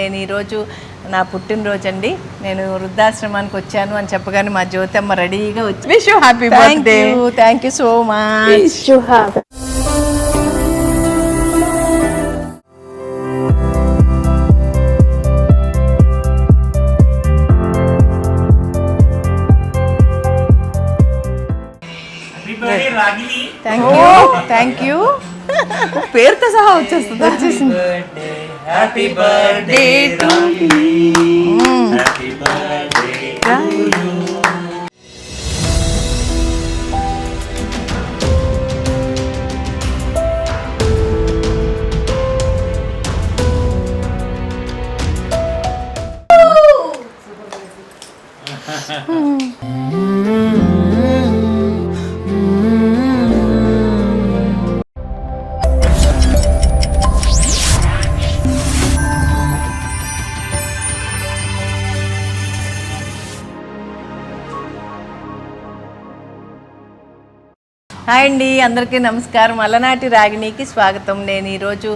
నేను ఈరోజు నా పుట్టినరోజు అండి. నేను వృద్ధాశ్రమానికి వచ్చాను అని చెప్పగానే మా జ్యోతమ్మ రెడీగా వచ్చి wish you happy birthday. Thank you so much. Thank you పేరుతో సహా వచ్చేసింది. Happy birthday to you. Happy birthday to you. Hi అండి, అందరికీ నమస్కారం. అలనాటి రాగిణికి స్వాగతం. నేను ఈరోజు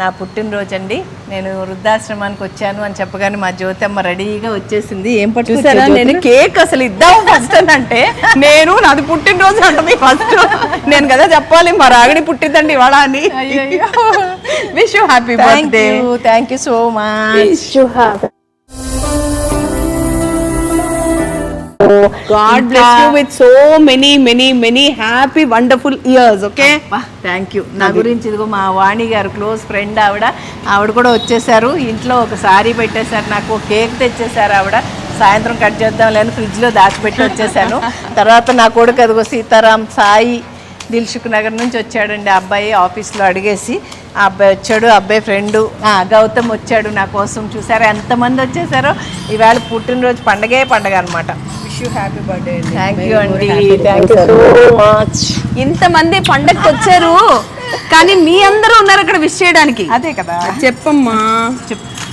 నా పుట్టినరోజు అండి. నేను వృద్ధాశ్రమానికి వచ్చాను అని చెప్పగానే మా జ్యోతమ్మ రెడీగా వచ్చేసింది. ఏం చూసారా, నేను కేక్ అసలు ఇద్దాము ఫస్ట్ అని అంటే నేను నాది పుట్టినరోజు అంటుంది ఫస్ట్. నేను కదా చెప్పాలి మా రాగిణి పుట్టిందండి ఇవాళ అని. Wish you happy birthday. Thank you so much. God bless you with so many happy wonderful years. Okay, thank you. నా గురించి ఇదిగో మా వాణి గారు క్లోజ్ ఫ్రెండ్ ఆవిడ కూడా వచ్చేసారు. ఇంట్లో ఒక సారీ పెట్టేశారు, నాకు కేక్ తెచ్చేసారు. ఆవిడ సాయంత్రం కట్ చేద్దాం లేని ఫ్రిడ్జ్లో దాచిపెట్టి వచ్చేసాను. తర్వాత నా కొడుకు అదిగో సీతారాం సాయి దిల్సుఖ్ నగర్ నుంచి వచ్చాడండి. అబ్బాయి ఆఫీస్లో అడిగేసి ఆ అబ్బాయి వచ్చాడు. అబ్బాయి ఫ్రెండు గౌతమ్ వచ్చాడు నా కోసం. చూసారా ఎంతమంది వచ్చేసారో. ఈవేళ పుట్టినరోజు పండగే పండగ అనమాట. Wish you happy birthday. Thank you అండి, థ్యాంక్ యూ సో మచ్. ఇంతమంది పండగకి వచ్చారు కానీ మీ అందరూ ఉన్నారు అక్కడ విష్ చేయడానికి. అదే కదా, చెప్పమ్మా.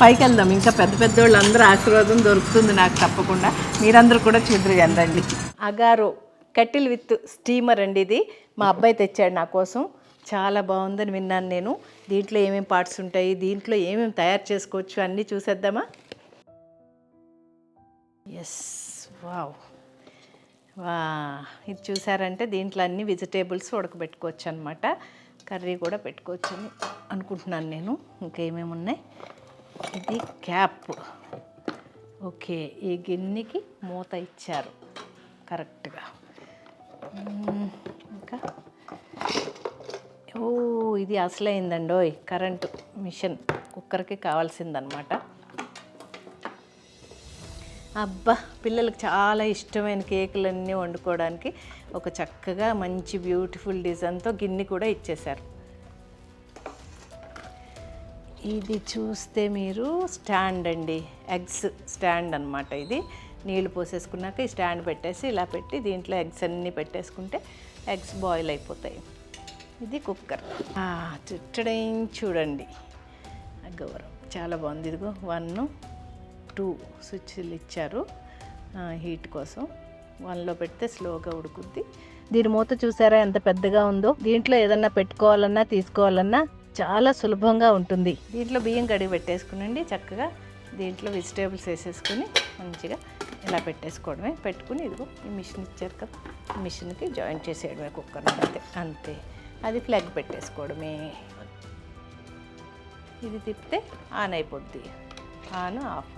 పైకి వెళ్దాం. ఇంకా పెద్ద పెద్ద వాళ్ళు అందరూ ఆశీర్వాదం దొరుకుతుంది నాకు తప్పకుండా. మీరందరూ కూడా చూద్దరు రండి. అగారో కటిల్ విత్ స్టీమర్ అండి ఇది. మా అబ్బాయి తెచ్చాడు నా కోసం. చాలా బాగుందని విన్నాను నేను. దీంట్లో ఏమేమి పార్ట్స్ ఉంటాయి, దీంట్లో ఏమేమి తయారు చేసుకోవచ్చు అన్నీ చూసేద్దామా? ఎస్, వావ్ వా. ఇది చూసారంటే దీంట్లో అన్ని వెజిటేబుల్స్ ఉడకబెట్టుకోవచ్చు అనమాట. కర్రీ కూడా పెట్టుకోవచ్చు అని అనుకుంటున్నాను నేను. ఇంకేమేమి ఉన్నాయి? ఇది క్యాప్. ఓకే, ఈ గిన్నెకి మూత ఇచ్చారు కరెక్ట్గా. ఇంకా ఇది అసలైందండోయ్, కరెంటు మిషన్ కుక్కర్కి కావాల్సిందనమాట. అబ్బా, పిల్లలకు చాలా ఇష్టమైన కేకులన్నీ వండుకోవడానికి ఒక చక్కగా మంచి బ్యూటిఫుల్ డిజైన్తో గిన్నె కూడా ఇచ్చేశారు. ఇది చూస్తే మీరు స్టాండ్ అండి, ఎగ్స్ స్టాండ్ అనమాట. ఇది నీళ్ళు పోసేసుకున్నాక ఈ స్టాండ్ పెట్టేసి ఇలా పెట్టి దీంట్లో ఎగ్స్ అన్నీ పెట్టేసుకుంటే ఎగ్స్ బాయిల్ అయిపోతాయి. ఇది కుక్కర్. చూడండి గౌరవం చాలా బాగుంది. ఇదిగో 1, 2 స్విచ్లు ఇచ్చారు హీట్ కోసం. 1లో పెడితే స్లోగా ఉడుకుద్ది. దీని మూత చూసారా ఎంత పెద్దగా ఉందో. దీంట్లో ఏదన్నా పెట్టుకోవాలన్నా తీసుకోవాలన్నా చాలా సులభంగా ఉంటుంది. దీంట్లో బియ్యం కడిగి పెట్టేసుకునండి చక్కగా. దీంట్లో వెజిటేబుల్స్ వేసేసుకుని మంచిగా ఇలా పెట్టేసుకోవడమే. పెట్టుకుని ఇదిగో ఈ మిషన్ ఇచ్చారు కదా, ఈ మిషన్కి జాయింట్ చేసేయడమే కుక్కర్. అంతే. అది ప్లగ్ పెట్టేసుకోవడమే. ఇది తిప్పితే ఆన్ అయిపోద్ది. On off.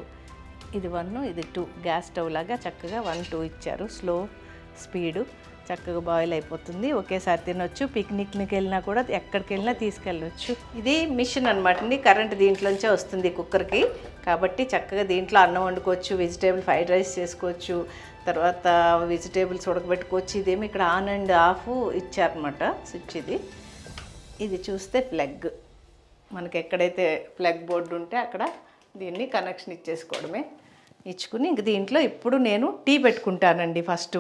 ఇది 1, ఇది 2. గ్యాస్ స్టవ్ లాగా చక్కగా 1, 2 ఇచ్చారు. స్లో స్పీడు చక్కగా బాయిల్ అయిపోతుంది. ఒకేసారి తినొచ్చు. పిక్నిక్కి వెళ్ళినా కూడా ఎక్కడికి వెళ్ళినా తీసుకెళ్ళవచ్చు. ఇది మిషన్ అనమాట అండి. కరెంట్ దీంట్లోంచే వస్తుంది కుక్కర్కి. కాబట్టి చక్కగా దీంట్లో అన్నం వండుకోవచ్చు, వెజిటేబుల్ ఫ్రైడ్ రైస్ చేసుకోవచ్చు, తర్వాత వెజిటేబుల్స్ ఉడకబెట్టుకోవచ్చు. ఇదేమి ఇక్కడ ఆన్ అండ్ ఆఫ్ ఇచ్చారనమాట స్విచ్. ఇది చూస్తే ప్లగ్. మనకి ఎక్కడైతే ప్లగ్ బోర్డు ఉంటే అక్కడ దీన్ని కనెక్షన్ ఇచ్చేసుకోవడమే. ఇచ్చుకుని ఇంక దీంట్లో ఇప్పుడు నేను టీ పెట్టుకుంటానండి. ఫస్ట్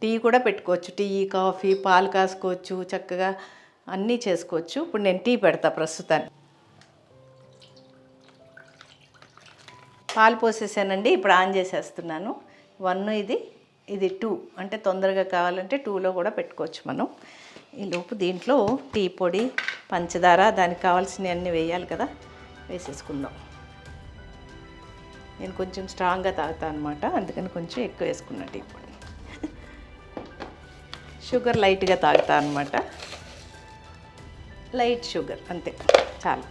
టీ కూడా పెట్టుకోవచ్చు. టీ, కాఫీ, పాలు కాసుకోవచ్చు, చక్కగా అన్నీ చేసుకోవచ్చు. ఇప్పుడు నేను టీ పెడతా ప్రస్తుతానికి. పాలు పోసేసానండి. ఇప్పుడు ఆన్ చేసేస్తున్నాను. 1 ఇది 2 అంటే తొందరగా కావాలంటే 2లో కూడా పెట్టుకోవచ్చు మనం. ఈలోపు దీంట్లో టీ పొడి, పంచదార, దానికి కావాల్సినవి అన్నీ వేయాలి కదా, వేసేసుకుందాం. నేను కొంచెం స్ట్రాంగ్గా తాగుతాను అనమాట, అందుకని కొంచెం ఎక్కువ వేసుకున్నా టీ పొడి. షుగర్ లైట్గా తాగుతా అనమాట, లైట్ షుగర్ అంతే చాలు.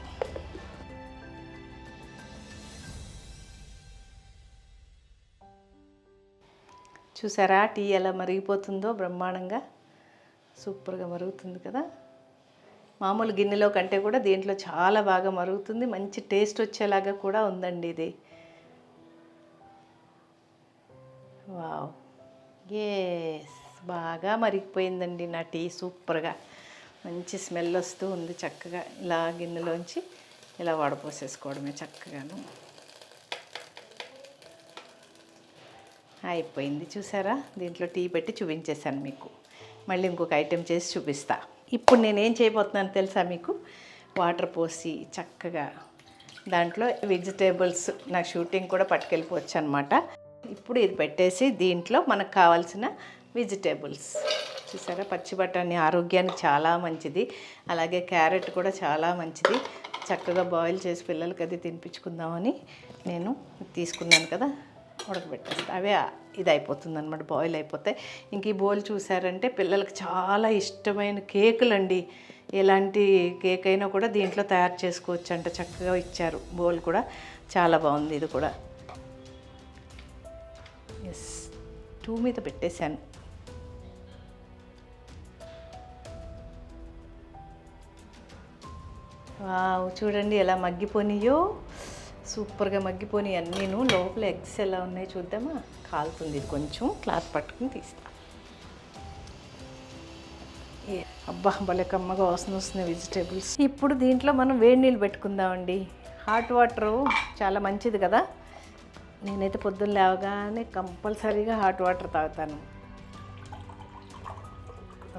చూసారా టీ ఎలా మరిగిపోతుందో బ్రహ్మాండంగా, సూపర్గా మరుగుతుంది కదా. మామూలు గిన్నెలో కంటే కూడా దీంట్లో చాలా బాగా మరుగుతుంది, మంచి టేస్ట్ వచ్చేలాగా కూడా ఉందండి ఇది. వావ్, ఎస్, బాగా మరిగిపోయిందండి నా టీ, సూపర్గా మంచి స్మెల్ వస్తూ ఉంది. చక్కగా ఇలా గిన్నెలోంచి ఇలా వడపోసేసుకోవడమే చక్కగాను. అయిపోయింది చూసారా, దీంట్లో టీ పెట్టి చూపించేశాను మీకు. మళ్ళీ ఇంకొక ఐటెం చేసి చూపిస్తా. ఇప్పుడు నేనేం చేయబోతున్నాను తెలుసా మీకు? వాటర్ పోసి చక్కగా దాంట్లో వెజిటేబుల్స్, నా షూటింగ్ కూడా పట్టుకెళ్ళిపోవచ్చు అనమాట. ఇప్పుడు ఇది పెట్టేసి దీంట్లో మనకు కావాల్సిన వెజిటేబుల్స్ చూసారా, పచ్చి బఠానీ ఆరోగ్యానికి చాలా మంచిది, అలాగే క్యారెట్ కూడా చాలా మంచిది. చక్కగా బాయిల్ చేసి పిల్లలకి అది తినిపించుకుందామని నేను తీసుకున్నాను కదా, ఉడకబెట్టేస్తా. అవే ఇది అయిపోతుంది అనమాట, బాయిల్ అయిపోతాయి. ఇంక ఈ బౌల్ చూసారంటే పిల్లలకి చాలా ఇష్టమైన కేకులు అండి. ఎలాంటి కేక్ అయినా కూడా దీంట్లో తయారు చేసుకోవచ్చు అంట, చక్కగా ఇచ్చారు. బౌల్ కూడా చాలా బాగుంది. ఇది కూడా ఎస్, 2 మీద పెట్టేశాను. వావ్, చూడండి ఎలా మగ్గిపోనియో, సూపర్గా మగ్గిపోయి అన్నీను. లోపల ఎగ్స్ ఎలా ఉన్నాయి చూద్దామా? కాలుతుంది, ఇది కొంచెం క్లాత్ పట్టుకుని తీస్తా. అబ్బా, భలే కమ్మగా వాసన వస్తుంది వెజిటేబుల్స్. ఇప్పుడు దీంట్లో మనం వేడి నీళ్ళు పెట్టుకుందామండి. హాట్ వాటరు చాలా మంచిది కదా. నేనైతే పొద్దున్న లేవగానే కంపల్సరీగా హాట్ వాటర్ తాగుతాను.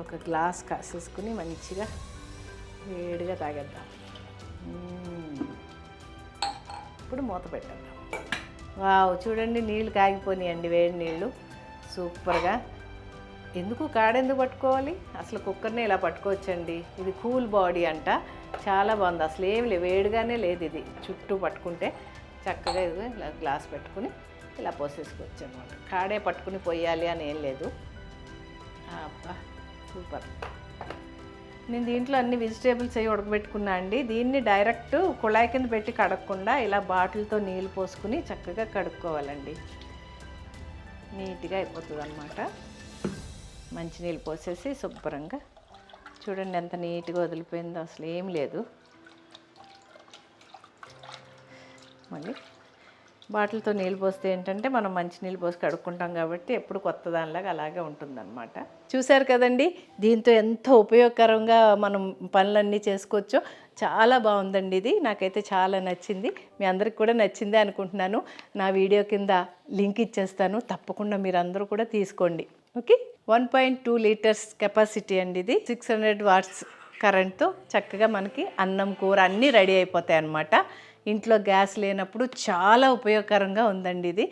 ఒక గ్లాస్ కాసేసుకుని మంచిగా వేడిగా తాగేద్దాం. ఇప్పుడు మూత పెట్టేద్దాం. వావ్, చూడండి నీళ్ళు కాగిపోయినాయండి, వేడి నీళ్ళు సూపర్గా. ఎందుకు కాడెందుకు పట్టుకోవాలి, అసలు కుక్కర్ని ఇలా పట్టుకోవచ్చండి. ఇది కూల్ బాడీ అంట, చాలా బాగుంది. అసలు ఏమి లేదు, వేడిగానే లేదు. ఇది చుట్టూ పట్టుకుంటే చక్కగా ఇది ఇలా గ్లాస్ పెట్టుకుని ఇలా పోసేసుకోవచ్చు అనమాట. కాడే పట్టుకుని పోయాలి అని ఏం లేదు. అబ్బా సూపర్. నేను దీంట్లో అన్ని వెజిటేబుల్స్ అవి ఉడకబెట్టుకున్నా అండి. దీన్ని డైరెక్ట్ కుళాయి కింద పెట్టి కడగకుండా ఇలా బాటిల్తో నీళ్ళు పోసుకుని చక్కగా కడుక్కోవాలండి. నీట్గా అయిపోతుంది అన్నమాట. మంచినీళ్ళు పోసేసి శుభ్రంగా చూడండి ఎంత నీట్గా వదిలిపోయిందో, అసలు ఏం లేదు. మళ్ళీ బాటిల్తో నీళ్ళు పోస్తే ఏంటంటే మనం మంచినీళ్ళు పోసి కడుక్కుంటాం కాబట్టి ఎప్పుడు కొత్త దానిలాగా అలాగే ఉంటుందన్నమాట. చూశారు కదండి, దీంతో ఎంతో ఉపయోగకరంగా మనం పనులన్నీ చేసుకోవచ్చో. చాలా బాగుందండి ఇది, నాకైతే చాలా నచ్చింది. మీ అందరికి కూడా నచ్చిందే అనుకుంటున్నాను. నా వీడియో కింద లింక్ ఇచ్చేస్తాను, తప్పకుండా మీరు అందరూ కూడా తీసుకోండి. ఓకే, 1.2 లీటర్స్ కెపాసిటీ అండి ఇది. 600 వాట్స్ కరెంట్తో చక్కగా మనకి అన్నం కూర అన్నీ రెడీ అయిపోతాయి అన్నమాట. ఇంట్లో గ్యాస్ లేనప్పుడు చాలా ఉపయోగకరంగా ఉందండి ఇది.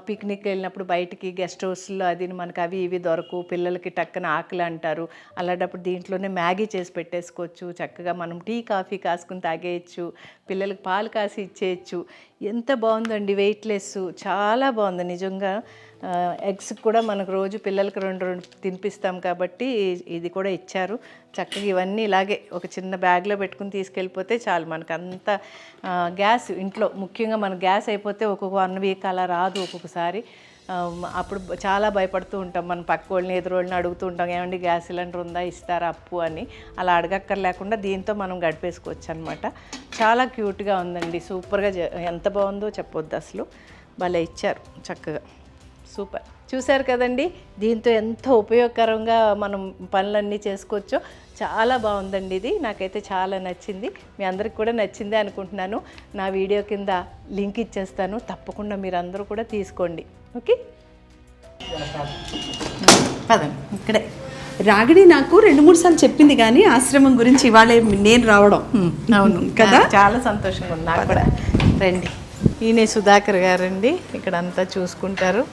పిక్నిక్ వెళ్ళినప్పుడు బయటికి గెస్ట్ హౌస్లో అది మనకు అవి ఇవి దొరకవు, పిల్లలకి టక్కన ఆకలి అంటారు. అలాంటప్పుడు దీంట్లోనే మ్యాగీ చేసి పెట్టేసుకోవచ్చు. చక్కగా మనం టీ కాఫీ కాసుకుని తాగేయచ్చు, పిల్లలకి పాలు కాసి ఇచ్చేయచ్చు. ఎంత బాగుందండి, వెయిట్లెస్, చాలా బాగుంది నిజంగా. ఎగ్స్ కూడా మనకు రోజు పిల్లలకి 2 తినిపిస్తాం కాబట్టి ఇది కూడా ఇచ్చారు. చక్కగా ఇవన్నీ ఇలాగే ఒక చిన్న బ్యాగ్లో పెట్టుకుని తీసుకెళ్ళిపోతే చాలు. మనకు అంత గ్యాస్ ఇంట్లో ముఖ్యంగా మన గ్యాస్ అయిపోతే ఒక్కొక్క 1 వీక్ అలా రాదు ఒక్కొక్కసారి. అప్పుడు చాలా భయపడుతూ ఉంటాం, మన పక్క వాళ్ళని ఎదురోళ్ళని అడుగుతూ ఉంటాం, ఏమండి గ్యాస్ సిలిండర్ ఉందా, ఇస్తారా అప్పు అని. అలా అడగక్కర్లేకుండా దీంతో మనం గడిపేసుకోవచ్చు అనమాట. చాలా క్యూట్గా ఉందండి, సూపర్గా. ఎంత బాగుందో చెప్పొద్దు అసలు, భలే ఇచ్చారు చక్కగా, సూపర్. చూశారు కదండి, దీంతో ఎంతో ఉపయోగకరంగా మనం పనులన్నీ చేసుకోవచ్చో. చాలా బాగుందండి ఇది, నాకైతే చాలా నచ్చింది. మీ అందరికి కూడా నచ్చిందే అనుకుంటున్నాను. నా వీడియో కింద లింక్ ఇచ్చేస్తాను, తప్పకుండా మీరు అందరూ కూడా తీసుకోండి. ఓకే, పదండి. ఇక్కడే రాగిణి నాకు 2-3 సార్లు చెప్పింది కానీ ఆశ్రమం గురించి, ఇవాళ నేను రావడం. అవును కదా, చాలా సంతోషంగా ఉంది నాకు కూడా. రండి, ఈయన సుధాకర్ గారండి, ఇక్కడ అంతా చూసుకుంటారు.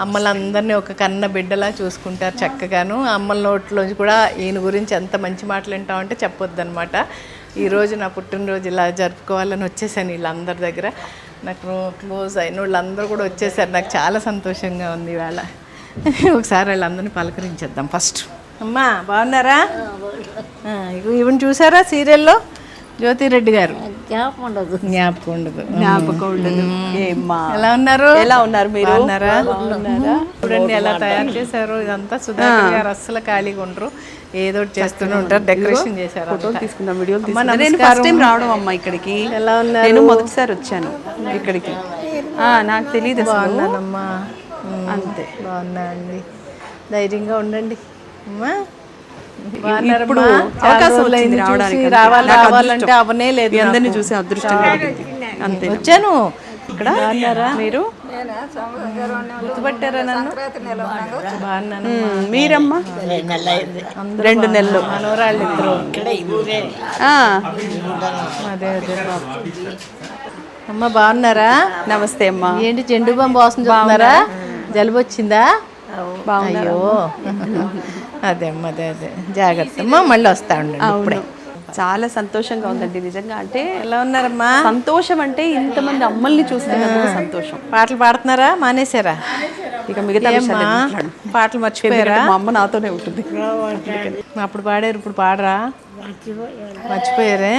అమ్మలందరినీ ఒక కన్న బిడ్డలా చూసుకుంటారు చక్కగాను. అమ్మల నోట్లోంచి కూడా ఈయన గురించి ఎంత మంచి మాటలు వింటామంటే చెప్పొద్దు అనమాట. ఈరోజు నా పుట్టినరోజు ఇలా జరుపుకోవాలని వచ్చేసాను వీళ్ళందరి దగ్గర. నాకు క్లోజ్ అయిన వాళ్ళందరూ కూడా వచ్చేసారు. నాకు చాలా సంతోషంగా ఉంది ఇవాళ. ఒకసారి వాళ్ళందరినీ పలకరించేద్దాం ఫస్ట్. అమ్మా బాగున్నారా? ఈవెన్ చూసారా సీరియల్లో జ్యోతిరెడ్డి గారు? జ్ఞాపకం ఉండదు. ఎలా ఉన్నారు మీరు? చూడండి ఎలా తయారు చేశారు. ఇదంతా సుధాకర్ గారు అస్సలు ఖాళీగా ఉండరు, ఏదో ఒకటి చేస్తూనే ఉంటారు. డెకరేషన్ చేశారు. తీసుకున్నాం, వీడియోలు. నేను ఫస్ట్ టైం రావడం అమ్మ ఇక్కడికి. ఎలా ఉన్నారు? నేను మొదటిసారి వచ్చాను ఇక్కడికి. నాకు తెలియదు. బాగున్నానమ్మా. అంతే, బాగున్నా అండి. ధైర్యంగా ఉండండి అమ్మా. ఇప్పుడు అవకాశం వచ్చింది రావడానికి. రావాలంటే అవనే లేదు. అందరినీ చూసి అదృష్టం అంతే. వచ్చాను ఇక్కడ. మీరు గుర్తుపట్టారా నన్ను? బాగున్నాను. మీరమ్మా? 2 నెలలు మనవరాళ్ళు ఇద్దరు. అదే అమ్మ బాగున్నారా? నమస్తే అమ్మా. ఏంటి జెండు బాంబు వాసన చూస్తున్నారా? జలుబు వచ్చిందా? అయ్యో అదే అమ్మ అదే జాగ్రత్త అమ్మా. మళ్ళీ వస్తా ఉండండి. ఇప్పుడే చాలా సంతోషంగా ఉందండి నిజంగా. అంటే ఎలా ఉన్నారమ్మా? సంతోషం అంటే ఇంతమంది అమ్మల్ని చూస్తున్నందుకు సంతోషం. పాటలు పాడుతున్నారా? మానేశారా? ఇక మిగతా పాటలు మర్చిపోయారా? మా అమ్మ నాతోనే ఉంటుంది. అప్పుడు పాడారు, ఇప్పుడు పాడరా? మర్చిపోయారే?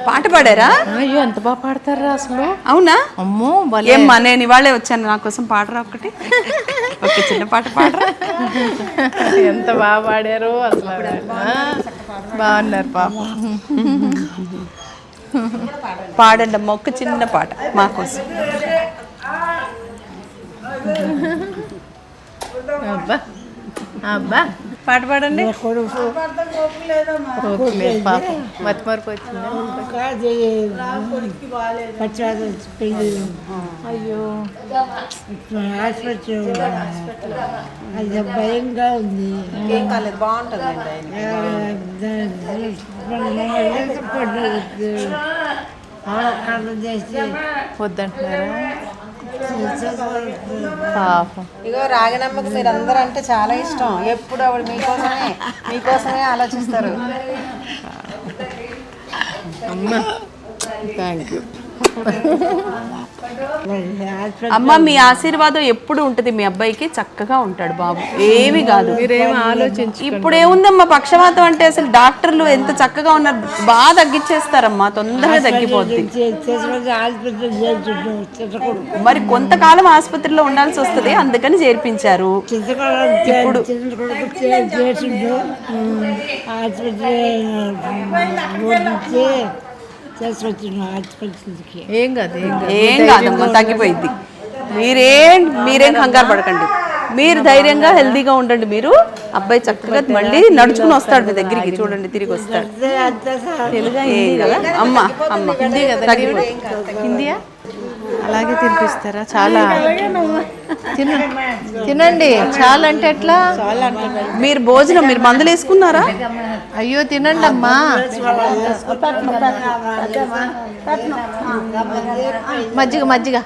పాట పాడారా? అయ్యో ఎంత బాగా పాడతారా అసలు. అవునా? అమ్మో ఏమ్మా, నేను ఇవాళే వచ్చాను, నా కోసం పాడరా ఒకటి. ఒక చిన్న పాట పాడరా? ఎంత బాగా పాడారు అసలు. బాగున్నారు పాప. పాడండి అమ్మ ఒక చిన్న పాట మా కోసం. అబ్బా అబ్బా పాట పాడండి. పాప మతిమరుపు వచ్చింది. అయ్యో అది భయంగా ఉంది. ఏం కాలేదు, బాగుంటుంది. వద్దంటున్నారా? పాపం. ఇగో రాగినమ్మకు మీరు అందరూ అంటే చాలా ఇష్టం. ఎప్పుడు ఆవిడ మీకోసమే ఆలోచిస్తారు. థ్యాంక్ యూ అమ్మ. మీ ఆశీర్వాదం ఎప్పుడు ఉంటుంది మీ అబ్బాయికి. చక్కగా ఉంటాడు బాబు, ఏమి కాదు. మీరేం ఆలోచించి. ఇప్పుడు ఏముందమ్మా, పక్షవాతం అంటే అసలు డాక్టర్లు ఎంత చక్కగా ఉన్నారు, బాగా తగ్గించేస్తారమ్మా, తొందరగా తగ్గిపోద్ది. మరి కొంతకాలం ఆసుపత్రిలో ఉండాల్సి వస్తుంది, అందుకని చేర్పించారు. ఇప్పుడు ఏం కాదు ఏం కాదమ్మా, తగ్గిపోయింది. మీరేం కంగారు పడకండి. మీరు ధైర్యంగా హెల్దీగా ఉండండి. మీరు అబ్బాయి చక్కగా మళ్ళీ నడుచుకుని వస్తాడు మీ దగ్గరికి. చూడండి తిరిగి వస్తాడు. అమ్మ హిందీ కదా? హిందీయా? అలాగే తినిపిస్తారా? చాలా తినండి. చాలా అంటే ఎట్లా? మీరు భోజనం, మీరు మందులు వేసుకున్నారా? అయ్యో తినండి అమ్మా. మజ్జిగ.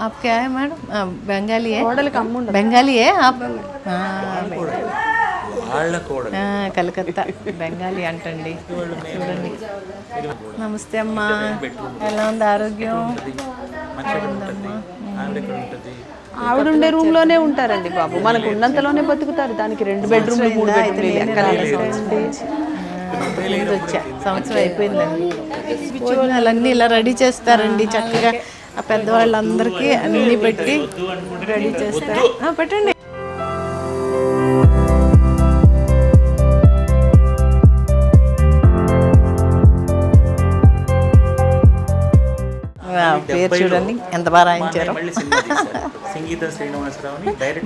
आप क्या है मैडम? बंगाली है? बंगाली है आप? కలకత్తా బెంగాలీ అంటండి. చూడండి. నమస్తే అమ్మా, ఎలా ఉంది ఆరోగ్యం? ఆవిడ ఉండే రూమ్ లోనే ఉంటారండి బాబు. మనకు ఉన్నంతలోనే బతుకుతారు. దానికి 2 బెడ్రూమ్లు 3 వచ్చా సంవత్సరం అయిపోయిందండి. భోజనాలన్నీ ఇలా రెడీ చేస్తారండి చక్కగా. ఆ పెద్దవాళ్ళందరికీ అన్నీ పెట్టి రెడీ చేస్తారు. పెట్టండి. పేరు చూడండి ఎంత బాగా రాయించారు.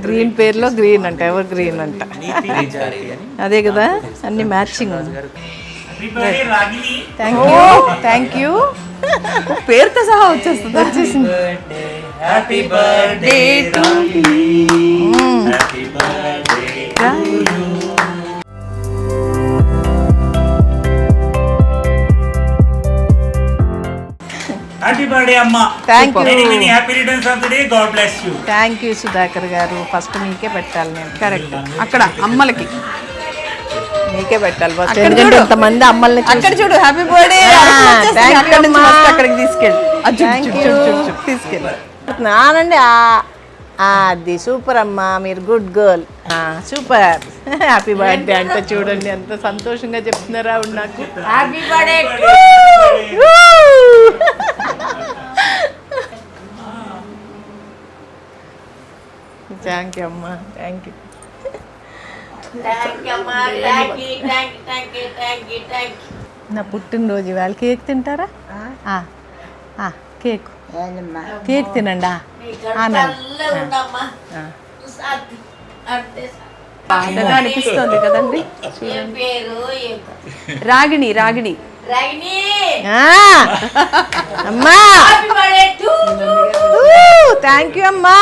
గ్రీన్ పేరులో గ్రీన్ అంట, ఎవర్ గ్రీన్ అంట. అదే కదా, అన్ని మ్యాచింగ్. Thank you. పేరుతో సహా వచ్చేసింది. Happy birthday to you. Happy birthday to you. Happy birthday అమ్మా. Thank you. Many many happy returns of the day. God bless you. Thank you Sudhakar గారు. ఫస్ట్ మీకే పెట్టాలి నేను. కరెక్ట్. అక్కడ అమ్మలకి మీకే పెట్టాలి ఫస్ట్, అక్కడ ఎందుకంటే చూడు. ఇంతమంది అమ్మల్ని అక్కడ చూడు హ్యాపీ బర్త్డే thank you, అమ్మా. అక్కడికి తీసుకెళ్ళి తీసుకెళ్ళి నానండి. అది సూపర్ అమ్మా, మీరు good girl. Super. Happy birthday అంటే చూడండి ఎంత సంతోషంగా చెప్తున్నారా నాకు. Happy birthday. థ్యాంక్ యూ అమ్మా. Thank you. నా పుట్టినరోజు ఇవాళ కేక్ తింటారా? కేక్ కేక్ తినండి. అనిపిస్తుంది కదండి. రాగిణి రాగిణి అమ్మా. థ్యాంక్ యూ అమ్మా.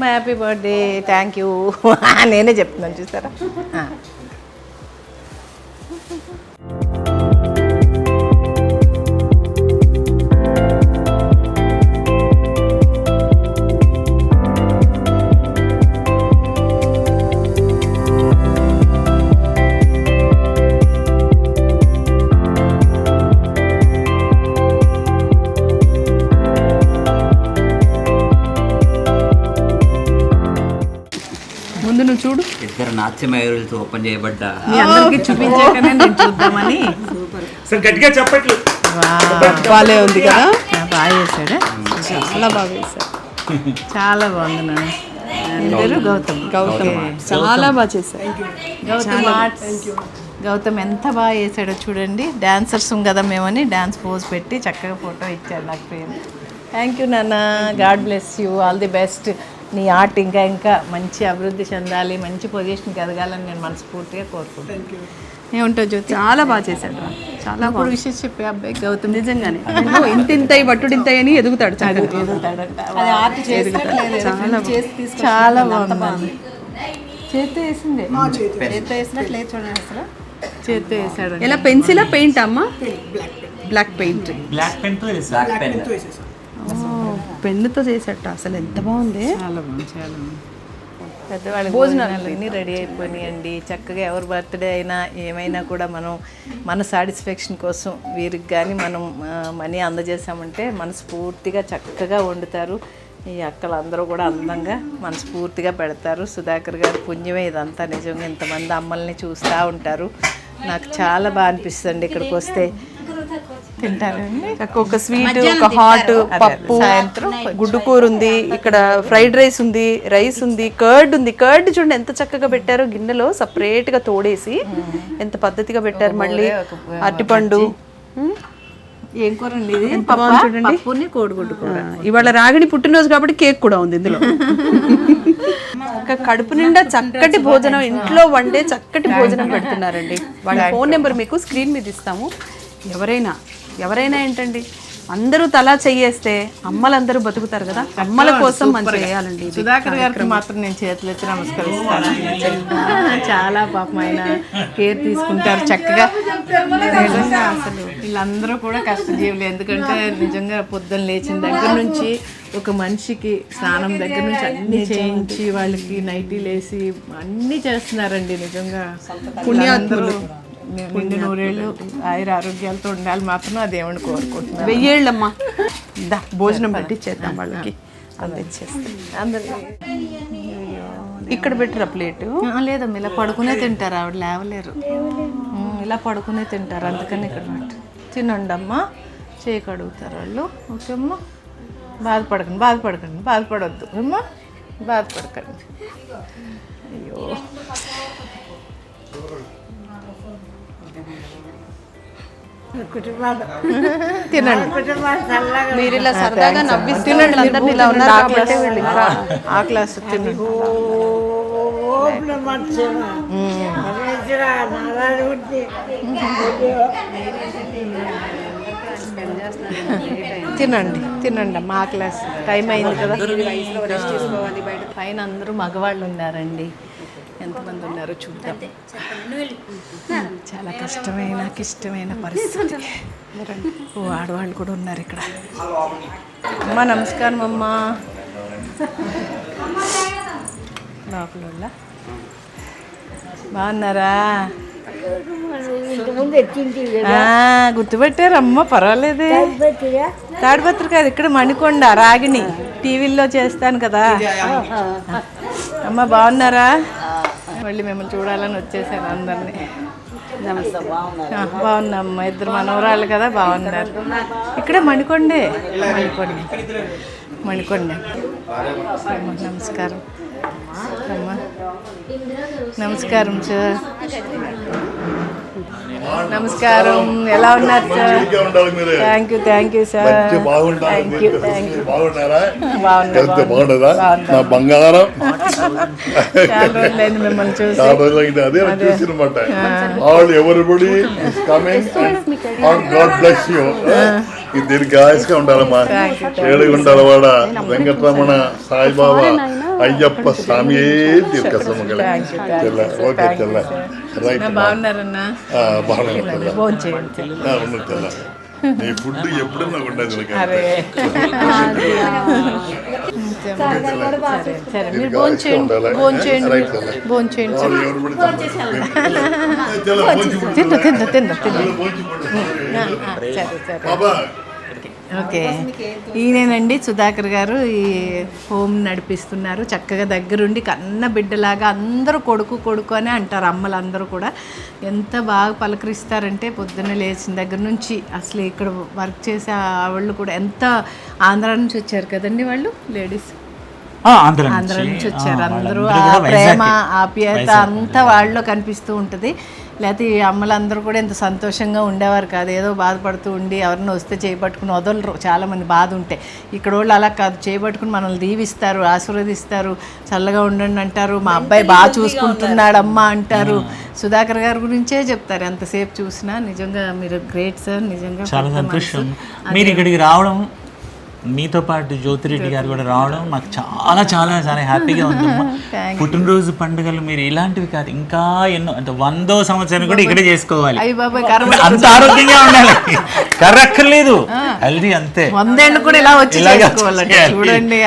Happy birthday. Thank you. నేనే చెప్తున్నాను చూసారా. ముందు నువ్వు చూడు. ఇద్దరు నాట్యమయూరులతో ఓపెన్ చేయబడ్డ మీ అందరికి చూపించాకనే నేను చూద్దామని. సార్ గట్టిగా చెప్పట్లు. బాలే ఉంది కదా. బాగా చేశాడా? చాలా బాగా వేశారు. చాలా బాగుంది నాన్న. అందరూ గౌతమ్. గౌతమ్ చాలా బాగా చేశారు. గౌతమ్ ఆర్ట్స్. గౌతమ్ ఎంత బాగా వేసాడో చూడండి. డాన్సర్స్ కదా మేమని డాన్స్ పోజ్ పెట్టి చక్కగా ఫోటో ఇచ్చాడు నాకు ప్రేమ. థ్యాంక్ యూ నాన్న. God bless you. All the best. నీ ఆర్ట్ ఇంకా ఇంకా మంచి అభివృద్ధి చెందాలి, మంచి పొజిషన్కి ఎదగాలని నేను మనస్ఫూర్తిగా కోరుకుంటాను. ఏముంటో జ్యోతి. చాలా బాగా చేశాడు. చాలా ఇప్పుడు విషయం చెప్పే అబ్బాయి గౌతమ్ నిజంగానే ఇంత బట్టుడింత అని ఎదుగుతాడు. ఎదుగుతాడంట. చాలా చాలా బాగుంది. చేత్తో వేసిందే. చేత్తో వేసినట్లు లేదు చూడండి అసలు. చేత్తో వేసాడు. ఎలా పెన్సిలా పెయింట్ అమ్మా? Black paint. బ్లాక్ పెన్ తో బ్లాక్ పెన్ పెన్నుతో చేసేట. అసలు ఎంత బాగుంది. చాలా బాగుంది. చాలా బాగుంది. పెద్దవాళ్ళకి భోజనాలు అన్నీ రెడీ అయిపోయినాయండి. చక్కగా ఎవరి బర్త్డే అయినా ఏమైనా కూడా మనం మన సాటిస్ఫాక్షన్ కోసం వీరికి కానీ మనం మనీ అందజేసామంటే మనస్ఫూర్తిగా చక్కగా వండుతారు. ఈ అక్కలు అందరూ కూడా అందంగా మనస్ఫూర్తిగా పెడతారు. సుధాకర్ గారి పుణ్యమే ఇదంతా. నిజంగా ఇంతమంది అమ్మల్ని చూస్తూ ఉంటారు. నాకు చాలా బాగా అనిపిస్తుంది ఇక్కడికి వస్తే. తింటారండి. ఒక స్వీట్, ఒక హాట్, పప్పు, సాయంత్రం గుడ్డు కూర ఉంది, ఇక్కడ ఫ్రైడ్ రైస్ ఉంది, రైస్ ఉంది, కర్డ్ ఉంది. కర్డ్ చూడండి ఎంత చక్కగా పెట్టారో, గిన్నెలో సపరేట్ గా తోడేసి ఎంత పద్ధతిగా పెట్టారు. మళ్ళీ అరటిపండు. ఏం కూర అండి ఇది? చూడండి. పప్పుని కోడిగుడ్డు కూర. ఇవాళ రాగిణి పుట్టినరోజు కాబట్టి కేక్ కూడా ఉంది ఇందులో. కడుపు నిండా చక్కటి భోజనం, ఇంట్లో వండే చక్కటి భోజనం పెడుతున్నారండి. వాళ్ళ ఫోన్ నెంబర్ మీకు స్క్రీన్ మీద ఇస్తాము. ఎవరైనా ఏంటండి, అందరూ తలా చెయ్యేస్తే అమ్మలందరూ బతుకుతారు కదా. అమ్మల కోసం మనం చేయాలండి. సుధాకర్ గారికి మాత్రం నేను చేతులు ఎత్తి నమస్కరిస్తాను. చాలా పాపం ఆయన కేర్ తీసుకుంటారు చక్కగా. నిజంగా అసలు వీళ్ళందరూ కూడా కష్టజీవులు. ఎందుకంటే నిజంగా పొద్దున్న లేచిన దగ్గర నుంచి ఒక మనిషికి స్నానం దగ్గర నుంచి అన్నీ చేయించి వాళ్ళకి నైటీలు వేసి అన్నీ చేస్తున్నారండి. నిజంగా పుణ్యాత్ములు. నిండు నూరేళ్ళు ఆయుర ఆరోగ్యాలతో ఉండాలి మాత్రం ఆ దేవుని కోరుకుంటున్నాను. 1000 ఏళ్ళమ్మా. భోజనం పెట్టిచ్చేద్దాం వాళ్ళకి. అందరికి ఇక్కడ పెట్టరా ప్లేటు? లేదమ్మా, ఇలా పడుకునే తింటారు. ఆవిడ లేవలేరు. ఇలా పడుకునే తింటారు. అందుకని ఇక్కడ పెట్టు. తినండి అమ్మా. చేయి కడుగుతారు వాళ్ళు. ఓకే అమ్మా. బాధపడొద్దు అమ్మా. బాధపడకండి. అయ్యో తినండి. మీరు ఇలా సరదాగా నవ్విస్తున్నారు. అందరినీ ఇలా ఉన్నారు కాబట్టి వీళ్ళు ఇంకా ఆ క్లాస్ తినండి. తినండి అమ్మా. ఆ క్లాస్ టైం అయింది కదా. పైన అందరూ మగవాళ్ళు ఉన్నారండి. ఎంతమంది ఉన్నారో చూద్దాం. చాలా కష్టమైన నాకు ఇష్టమైన పరిస్థితి. ఓ ఆడవాళ్ళు కూడా ఉన్నారు ఇక్కడ. అమ్మా నమస్కారం అమ్మా. లోపల బాగున్నారా? గుర్తుపెట్టారమ్మా, పర్వాలేదే. తాడిపత్రి కాదు, ఇక్కడ మణికొండ రాగిణి టీవీల్లో చేస్తాను కదా. అమ్మ బాగున్నారా? మళ్ళీ మిమ్మల్ని చూడాలని వచ్చేసాను అందరినీ. బాగున్నామ్మా, ఇద్దరు మనవరాళ్ళు కదా, బాగున్నారు. ఇక్కడే మణికొండే, మణికొండ. నమస్కారం అమ్మా. నమస్కారం సార్. నమస్కారం, ఎలా ఉన్నారు సార్? Thank you sir. బంగారం చాలా రోజులైంది మిమ్మల్ని చూసి. అదే చూసినమాట. All everybody is coming and God bless you. దీనికి ఆయుష్గా ఉండాలమ్మా, ఏడుగా ఉండాలి. వాడ వెంకటరమణ, సాయిబాబా, అయ్యప్ప స్వామి దీర్ఘ సమగల. ఓకే తెల్ల రైట్. బాగున్నారన్నా? బాగున్నాను. భోంచేయండి. తెల్ల నీ ఫుడ్ ఎప్పుడన్నా ఉండదు. సరే మీరు భోంచేయండి. ఓకే, ఈయనేనండి సుధాకర్ గారు. ఈ హోమ్ నడిపిస్తున్నారు చక్కగా దగ్గరుండి. కన్న బిడ్డలాగా అందరూ కొడుకు అని అంటారు అమ్మలందరూ కూడా. ఎంత బాగా పలకరిస్తారంటే పొద్దున్న లేచిన దగ్గర నుంచి. అసలు ఇక్కడ వర్క్ చేసే వాళ్ళు కూడా ఎంత ఆంధ్ర నుంచి వచ్చారు కదండి వాళ్ళు, లేడీస్ ఆంధ్ర నుంచి వచ్చారు అందరూ. ఆ ప్రేమ ఆప్యాయత అంతా వాళ్ళలో కనిపిస్తూ ఉంటుంది. లేకపోతే ఈ అమ్మలందరూ కూడా ఎంత సంతోషంగా ఉండేవారు కాదు. ఏదో బాధపడుతూ ఉండి ఎవరిని వస్తే చేయబట్టుకుని వదలరు. చాలామంది బాధ ఉంటే. ఇక్కడ వాళ్ళు అలా కాదు, చేయబట్టుకుని మనల్ని దీవిస్తారు, ఆశీర్వదిస్తారు, చల్లగా ఉండండి అంటారు. మా అబ్బాయి బాగా చూసుకుంటున్నాడు అమ్మ అంటారు. సుధాకర్ గారి గురించే చెప్తారు ఎంతసేపు చూసినా. నిజంగా మీరు గ్రేట్ సార్. నిజంగా చాలా సంతోషం మీరు ఇక్కడికి రావడం. మీతో పాటు జ్యోతిరెడ్డి గారు కూడా రావడం మాకు చాలా చాలా చాలా హ్యాపీగా ఉందమ్మా. పుట్టినరోజు పండుగలు మీరు ఇలాంటివి కాదు, ఇంకా ఎన్నో, అంటే 100వ సంవత్సరం కూడా ఇక్కడే చేసుకోవాలి. అంత ఆరోగ్యంగా ఉండాలి, కర్రక్కర్లేదు, హెల్దీ అంతే. 100 ఏళ్ళు కూడా ఇలా వచ్చి చూడండి.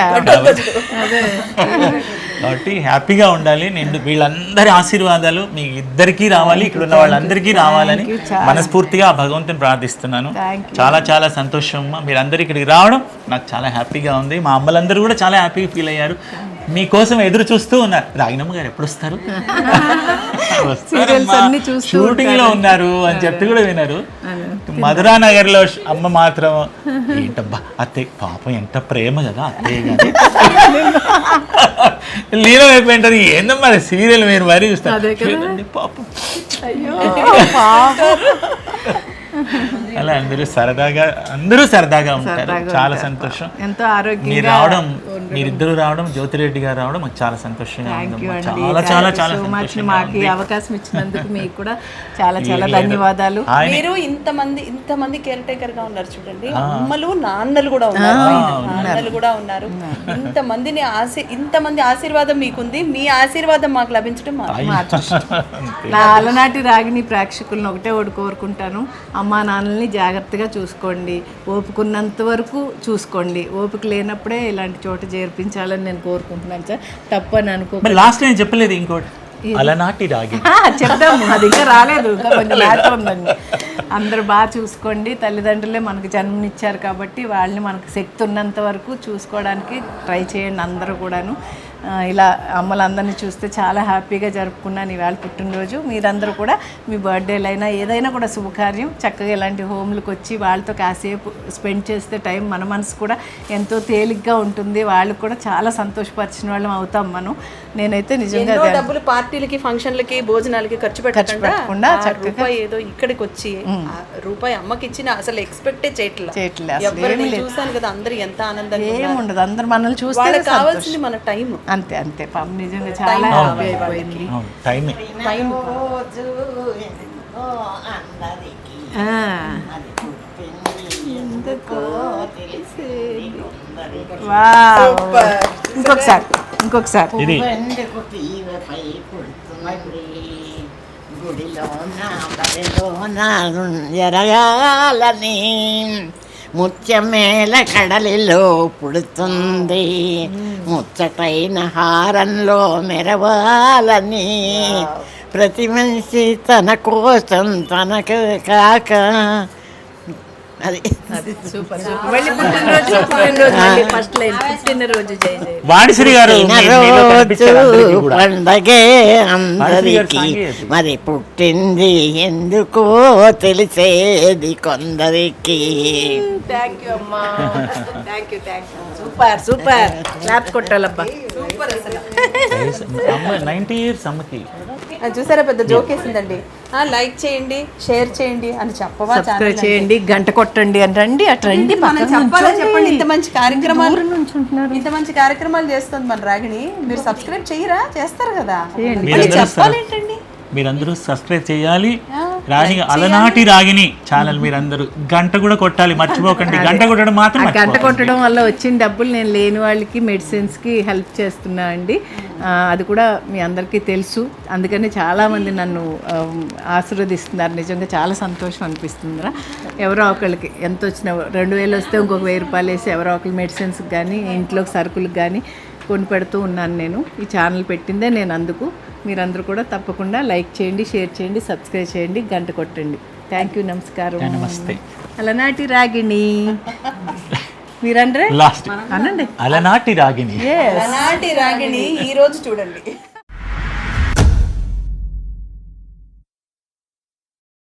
కాబట్టి హ్యాపీగా ఉండాలి. నేను వీళ్ళందరి ఆశీర్వాదాలు మీ ఇద్దరికీ రావాలి, ఇక్కడ ఉన్న వాళ్ళందరికీ రావాలని మనస్ఫూర్తిగా ఆ భగవంతుని ప్రార్థిస్తున్నాను. చాలా చాలా సంతోషం అమ్మా, మీరందరూ ఇక్కడికి రావడం నాకు చాలా హ్యాపీగా ఉంది. మా అమ్మలందరూ కూడా చాలా హ్యాపీగా ఫీల్ అయ్యారు. మీకోసం ఎదురు చూస్తూ ఉన్నారు. రాగినమ్మ గారు ఎప్పుడు వస్తారు, షూటింగ్ లో ఉన్నారు అని చెప్పి కూడా విన్నారు. మధురా నగర్ లో అమ్మ మాత్రం ఏంటబ్బా అత్తయ్య పాపం ఎంత ప్రేమ కదా అత్తయ్య గారి లీలం అయిపోయింటారు. ఏందమ్మా సీరియల్ మీరు మరీ చూస్తారు పాపం. అలా అందరూ సరదాగా ఉంటారు. చాలా సంతోషం. ఎంతో ఆరోగ్యంగా మీరు రావడం, మీరిద్దరు రావడం, జ్యోతిరెడ్డి గారు రావడం మాకు చాలా సంతోషంగా ఉంది. చాలా చాలా చాలా మాకు ఈ అవకాశం ఇచ్చినందుకు మీకు కూడా చాలా చాలా ధన్యవాదాలు. మీరు ఇంతమంది కేర్ టేకర్ గా ఉన్నారు చూడండి. అమ్మలు నాన్నలు కూడా ఉన్నారు. ఇంతమంది ఆశీర్వాదం మీకుంది. మీ ఆశీర్వాదం మాకు లభించడం నా అలనాటి రాగిణి ప్రేక్షకులను ఒకటే కోరుకుంటాను, అమ్మా నాన్నల్ని జాగ్రత్తగా చూసుకోండి, ఓపుకున్నంత వరకు చూసుకోండి. ఓపిక లేనప్పుడే ఇలాంటి చోట చేర్పించాలని నేను కోరుకుంటున్నాను సార్. తప్పని అనుకో. లాస్ట్ నేను చెప్పలేదు ఇంకోటి, అలనాటి రాగిణి చెప్తాము, అది ఇంకా రాలేదు, ఇంకా కొంచెం లేట్ ఉందండి. అందరూ బాగా చూసుకోండి. తల్లిదండ్రులే మనకు జన్మనిచ్చారు కాబట్టి వాళ్ళని మనకు శక్తి ఉన్నంత వరకు చూసుకోవడానికి ట్రై చేయండి అందరూ కూడాను. ఇలా అమ్మలందరినీ చూస్తే చాలా హ్యాపీగా జరుపుకున్నాను ఇవాళ పుట్టినరోజు. మీరందరూ కూడా మీ బర్త్డేలైనా ఏదైనా కూడా శుభకార్యం చక్కగా ఇలాంటి హోమ్లకు వచ్చి వాళ్ళతో కాసేపు స్పెండ్ చేస్తే టైం మన మనసు కూడా ఎంతో తేలిగ్గా ఉంటుంది. వాళ్ళు కూడా చాలా సంతోషపరిచిన వాళ్ళం అవుతాం మనం. నేనైతే నిజంగా డబ్బులు పార్టీలకి, ఫంక్షన్లకి, భోజనాలకి ఖర్చు పెట్టకుండా చక్కగా ఏదో ఇక్కడికి వచ్చి రూపాయి అమ్మకి ఇచ్చిన అసలు ఎక్స్పెక్టే చేయట్లేదు. చూసాను కదా అందరు ఎంత ఆనందంగా. ఏముండదు, అందరు మనల్ని చూస్తే కావాల్సింది మన టైం. అంతే పాపం నిజంగా చాలా హ్యాపీ అయిపోయింది. ఇంకొకసారి ఇంకొకసారి ఇది వెండుకు తీవపై పుడుతున్నది గుడిలోన బడిలోన ఎరగాలని ముత్యమేల కడలిలో పుడుతుంది ముచ్చటైన హారంలో మెరవాలని ప్రతి మనిషి తన కోసం తనకు కాక అది సూపర్ మళ్ళీ పుట్టినరోజు మళ్ళీ ఫస్ట్ లైన్ పుట్టినరోజు జై జై వాణిశ్రీ గారు మీలో కనిపించారు అందరికీ కూడా. పండగే అందరికి మరి పుట్టింది ఎందుకో తెలిసేది కొందరికి. థ్యాంక్ యూ అమ్మా thank you super super claps కొట్టాలబ్బా అమ్మ 90 years అమ్మకి. చూసారా పెద్ద జోక్ వేసిందండి. లైక్ చేయండి, షేర్ చేయండి అని చెప్పవా? సబ్స్క్రైబ్ చేయండి, గంట కొట్టండి అని రండి అటు రండి. మనం చెప్పాలా చెప్పండి? ఇంత మంచి కార్యక్రమాలు ఇంత మంచి కార్యక్రమాలు చేస్తుంది మన రాగిణి. మీరు సబ్స్క్రైబ్ చేయరా? చేస్తారు కదా. మీరందరూ చెప్పాలేంటండి? మీరందరూ సబ్స్క్రైబ్ చేయాలి. రాగిణి అలనాటి రాగిణి ఛానల్ మీరందరూ గంట కూడా కొట్టాలి, మర్చిపోకండి. గంట కొట్టడం మాత్రం గంట కొట్టడం వల్ల వచ్చిన డబ్బులు నేను లేని వాళ్ళకి మెడిసిన్స్కి హెల్ప్ చేస్తున్నా అండి. అది కూడా మీ అందరికీ తెలుసు. అందుకని చాలామంది నన్ను ఆశీర్వదిస్తున్నారు. నిజంగా చాలా సంతోషం అనిపిస్తుందిరా. ఎవరో ఒకళ్ళకి ఎంత వచ్చినా 2000 వస్తే ఇంకొక 1000 రూపాయలు వేసి ఎవరో ఒకళ్ళు మెడిసిన్స్కి కానీ ఇంట్లోకి సరుకులకు కానీ కొని పెడుతూ ఉన్నాను నేను. ఈ ఛానల్ పెట్టిందే నేను అందుకు. మీరందరూ కూడా తప్పకుండా లైక్ చేయండి, షేర్ చేయండి, సబ్స్క్రైబ్ చేయండి, గంట కొట్టండి. థ్యాంక్ యూ, నమస్కారం. నమస్తే. అలనాటి రాగిణి మీరందరే లాస్ట్ అనండి. అలనాటి రాగిణి. అలనాటి రాగిణి ఈ రోజు చూడండి.